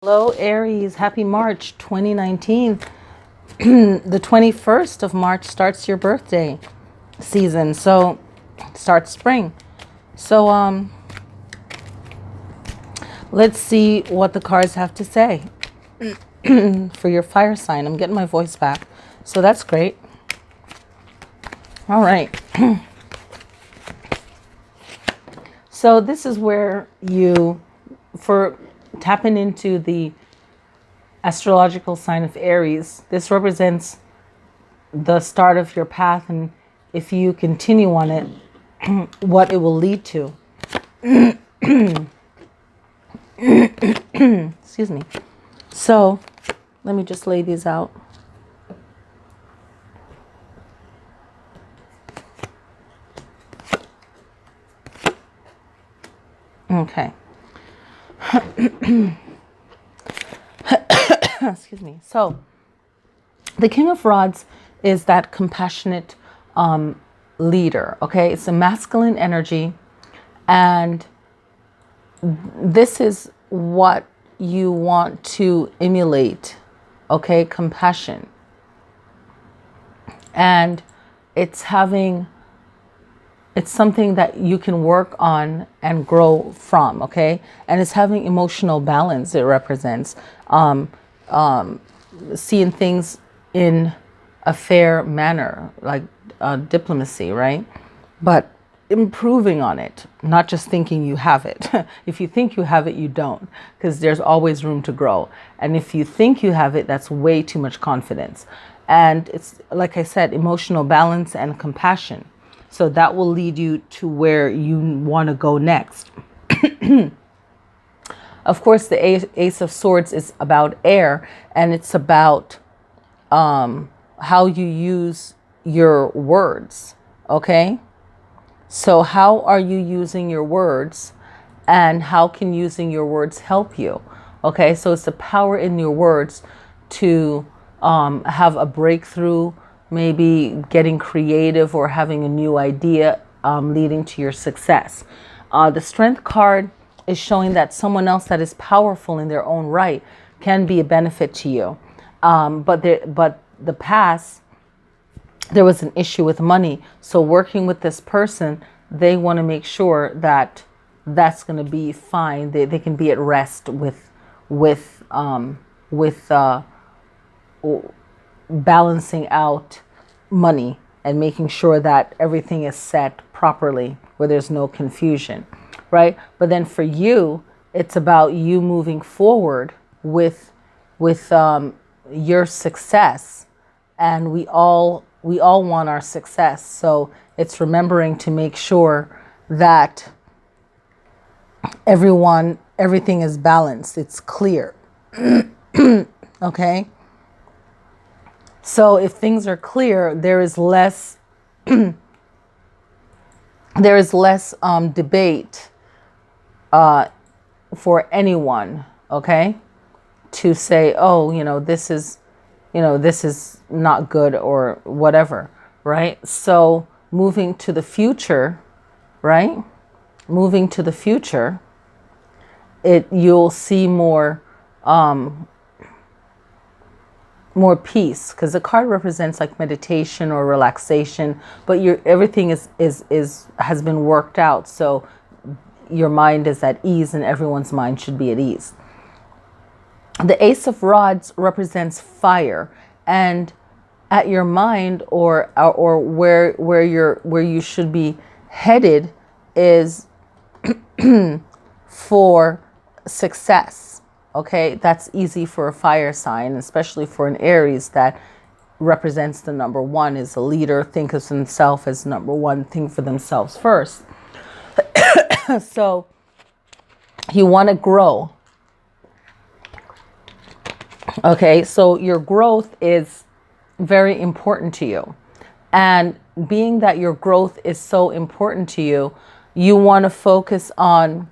Hello, Aries. Happy March 2019. The 21st of March starts your birthday season. So, starts spring. So, let's see what the cards have to say for your fire sign. I'm getting my voice back. So, that's great. All right. So, this is where you, for tapping into the astrological sign of Aries, this represents the start of your path, and if you continue on it, what it will lead to. Excuse me. So let me just lay these out. Okay. Excuse me. So the King of Rods is that compassionate leader. Okay, it's a masculine energy, and this is what you want to emulate. Okay, compassion, and it's something that you can work on and grow from, okay? And it's having emotional balance. It represents seeing things in a fair manner, like diplomacy, right? But improving on it, not just thinking you have it. If you think you have it, you don't, because there's always room to grow. And if you think you have it, that's way too much confidence. And it's, like I said, emotional balance and compassion. So that will lead you to where you want to go next. Of course, the Ace of Swords is about air, and it's about how you use your words, okay? So how are you using your words, and how can using your words help you? Okay, so it's the power in your words to have a breakthrough, maybe getting creative or having a new idea leading to your success. The Strength card is showing that someone else that is powerful in their own right can be a benefit to you. But the past, there was an issue with money. So working with this person, they want to make sure that that's going to be fine. They can be at rest with balancing out money and making sure that everything is set properly where there's no confusion, right? But then for you, it's about you moving forward with your success, and we all want our success. So it's remembering to make sure that everything is balanced, it's clear. Okay? So if things are clear, there is less debate for anyone, okay, to say, oh, this is not good or whatever, right? So moving to the future, right? Moving to the future, you'll see more peace, because the card represents like meditation or relaxation, but everything has been worked out, so your mind is at ease, and everyone's mind should be at ease. The Ace of Rods represents fire, and at your mind or where you should be headed is for success. Okay, that's easy for a fire sign, especially for an Aries that represents the number one, is a leader, think of himself as number one, think for themselves first. So you want to grow. Okay, so your growth is very important to you. And being that your growth is so important to you, you want to focus on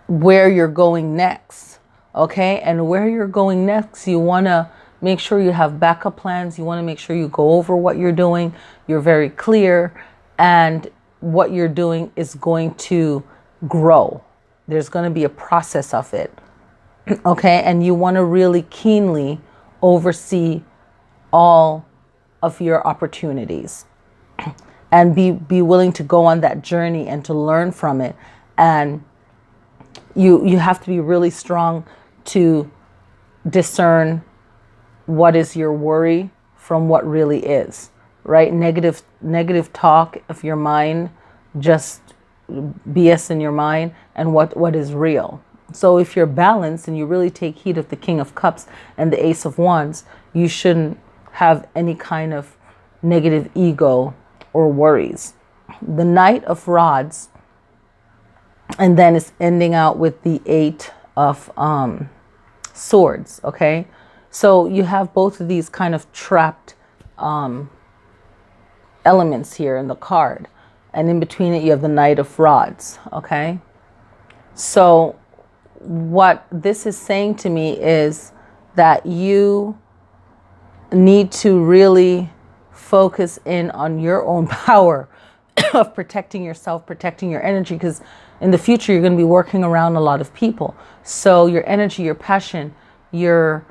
where you're going next, okay? And where you're going next, you want to make sure you have backup plans. You want to make sure you go over what you're doing. You're very clear, and what you're doing is going to grow. There's going to be a process of it. Okay, and you want to really keenly oversee all of your opportunities and be willing to go on that journey and to learn from it. And you have to be really strong to discern what is your worry from what really is, right? Negative talk of your mind, just BS in your mind, and what is real. So if you're balanced and you really take heed of the King of Cups and the Ace of Wands, you shouldn't have any kind of negative ego or worries. The Knight of Rods, and then it's ending out with the Eight of Swords, okay? So you have both of these kind of trapped elements here in the card. And in between it, you have the Knight of Rods, okay? So what this is saying to me is that you need to really focus in on your own power of protecting yourself, protecting your energy, because in the future, you're going to be working around a lot of people. So your energy, your passion, your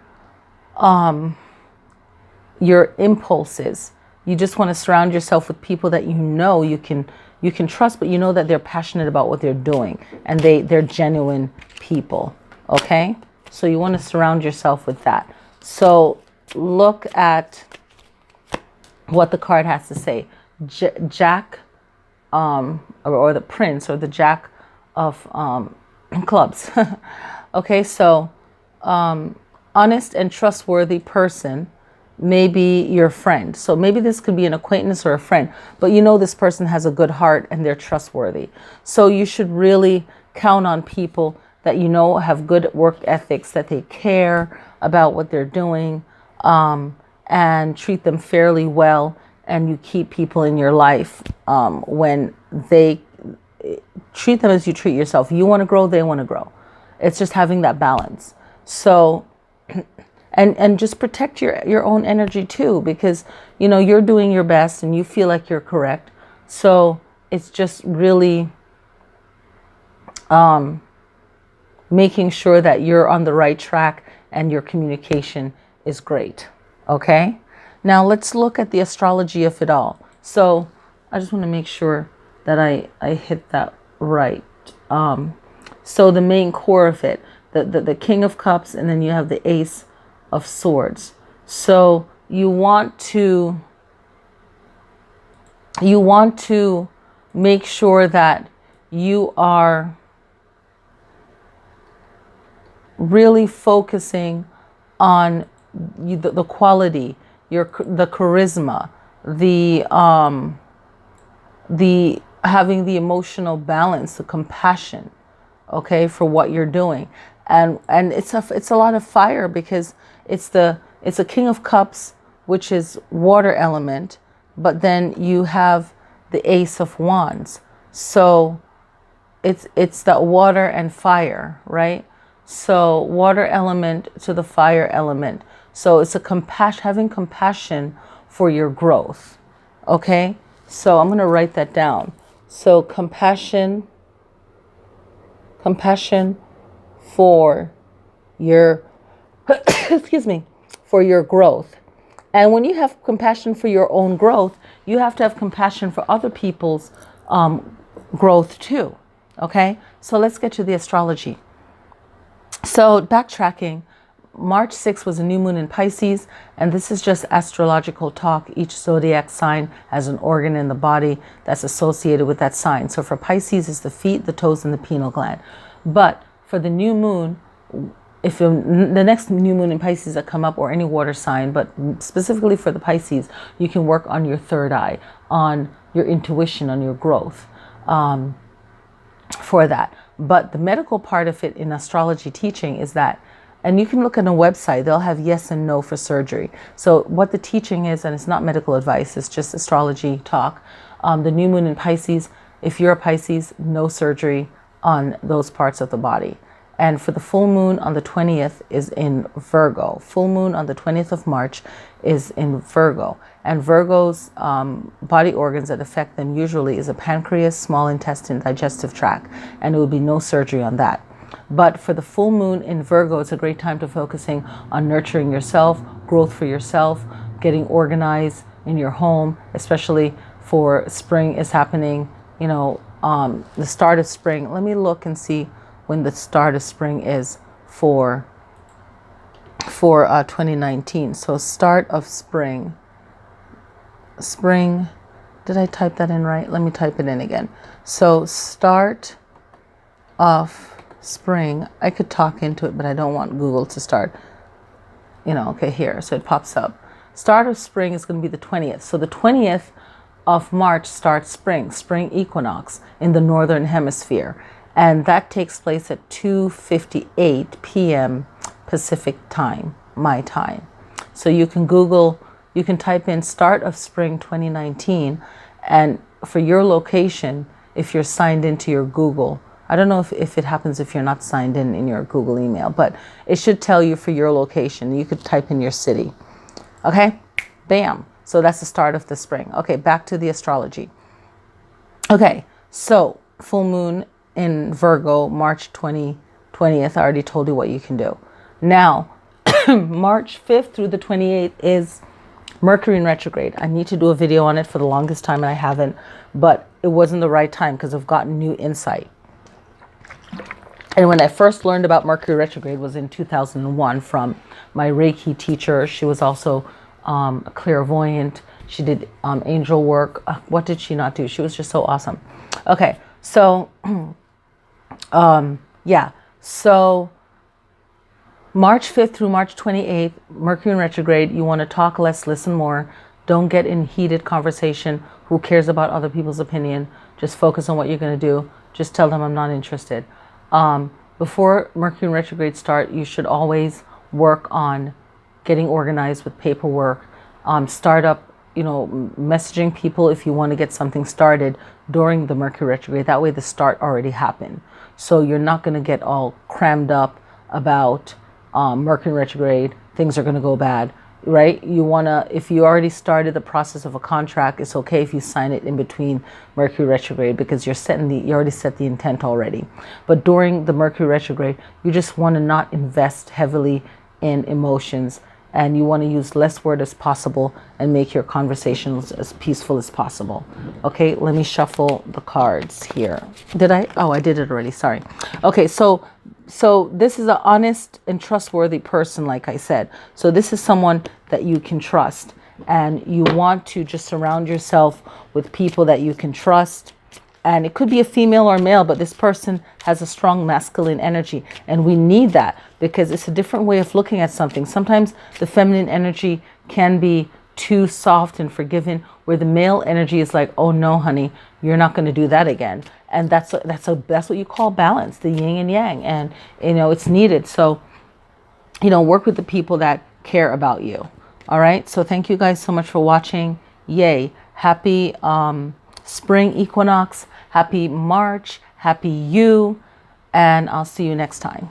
impulses, you just want to surround yourself with people that you know you can trust, but you know that they're passionate about what they're doing and they're genuine people. Okay, so you want to surround yourself with that. So look at what the card has to say. Jack or the Prince, or the Jack of clubs. Okay, so honest and trustworthy person may be your friend. So maybe this could be an acquaintance or a friend, but you know this person has a good heart and they're trustworthy. So you should really count on people that you know have good work ethics, that they care about what they're doing, and treat them fairly well. And you keep people in your life when they treat them as you treat yourself. You want to grow, they want to grow. It's just having that balance. So and just protect your own energy too, because you know you're doing your best and you feel like you're correct. So it's just really making sure that you're on the right track and your communication is great. Okay, now let's look at the astrology of it all. So I just want to make sure that I hit that right. So the main core of it, the King of Cups, and then you have the Ace of Swords. So you want to make sure that you are really focusing on the quality, the charisma, the having the emotional balance, the compassion, okay, for what you're doing. And it's a lot of fire, because it's a King of Cups, which is water element, but then you have the Ace of Wands. So it's that water and fire, right? So water element to the fire element. So it's having compassion for your growth. Okay? So I'm going to write that down. So compassion for your excuse me, for your growth. And when you have compassion for your own growth, you have to have compassion for other people's growth too. Okay? So let's get to the astrology. So backtracking, March 6th was a new moon in Pisces, and this is just astrological talk. Each zodiac sign has an organ in the body that's associated with that sign. So for Pisces, it's the feet, the toes, and the pineal gland. But for the new moon, if the next new moon in Pisces that come up, or any water sign, but specifically for the Pisces, you can work on your third eye, on your intuition, on your growth for that. But the medical part of it in astrology teaching is that, and you can look at a website, they'll have yes and no for surgery. So what the teaching is, and it's not medical advice, it's just astrology talk. The new moon in Pisces, if you're a Pisces, no surgery on those parts of the body. And for the full moon on the 20th is in Virgo. Full moon on the 20th of March is in Virgo. And Virgo's body organs that affect them usually is a pancreas, small intestine, digestive tract. And it would be no surgery on that. But for the full moon in Virgo, it's a great time to focusing on nurturing yourself, growth for yourself, getting organized in your home, especially for spring is happening, you know, the start of spring. Let me look and see when the start of spring is for 2019. So start of spring, did I type that in right? Let me type it in again. So start of spring, I could talk into it, but I don't want Google to start, you know, okay, here, so it pops up. Start of spring is going to be the 20th. So the 20th of March starts spring equinox in the northern hemisphere. And that takes place at 2:58 p.m. Pacific time, my time. So you can Google, you can type in start of spring 2019, and for your location, if you're signed into your Google, I don't know if it happens if you're not signed in your Google email, but it should tell you for your location. You could type in your city. Okay, bam. So that's the start of the spring. Okay, back to the astrology. Okay, so full moon in Virgo, March 20th. I already told you what you can do. Now, March 5th through the 28th is Mercury in retrograde. I need to do a video on it for the longest time and I haven't, but it wasn't the right time because I've gotten new insight. And when I first learned about Mercury retrograde was in 2001 from my Reiki teacher. She was also a clairvoyant. She did angel work. What did she not do? She was just so awesome. Okay, so yeah, so March 5th through March 28th, Mercury in retrograde. You want to talk less, listen more. Don't get in heated conversation. Who cares about other people's opinion? Just focus on what you're going to do. Just tell them I'm not interested. Before Mercury in retrograde start, you should always work on getting organized with paperwork. Start up, you know, messaging people if you want to get something started during the Mercury retrograde. That way the start already happened. So you're not going to get all crammed up about Mercury retrograde. Things are going to go bad, right? You want to, if you already started the process of a contract, it's okay if you sign it in between Mercury retrograde because you already set the intent already. But during the Mercury retrograde, you just want to not invest heavily in emotions, and you want to use less word as possible and make your conversations as peaceful as possible. Okay, let me shuffle the cards here. Did I? Oh, I did it already. Sorry. Okay, so this is an honest and trustworthy person, like I said. So this is someone that you can trust, and you want to just surround yourself with people that you can trust. And it could be a female or male, but this person has a strong masculine energy. And we need that because it's a different way of looking at something. Sometimes the feminine energy can be too soft and forgiving, where the male energy is like, oh no, honey, you're not going to do that again. And that's what you call balance, the yin and yang. And, you know, it's needed. So, you know, work with the people that care about you. All right. So thank you guys so much for watching. Yay. Happy spring equinox. Happy March, happy you, and I'll see you next time.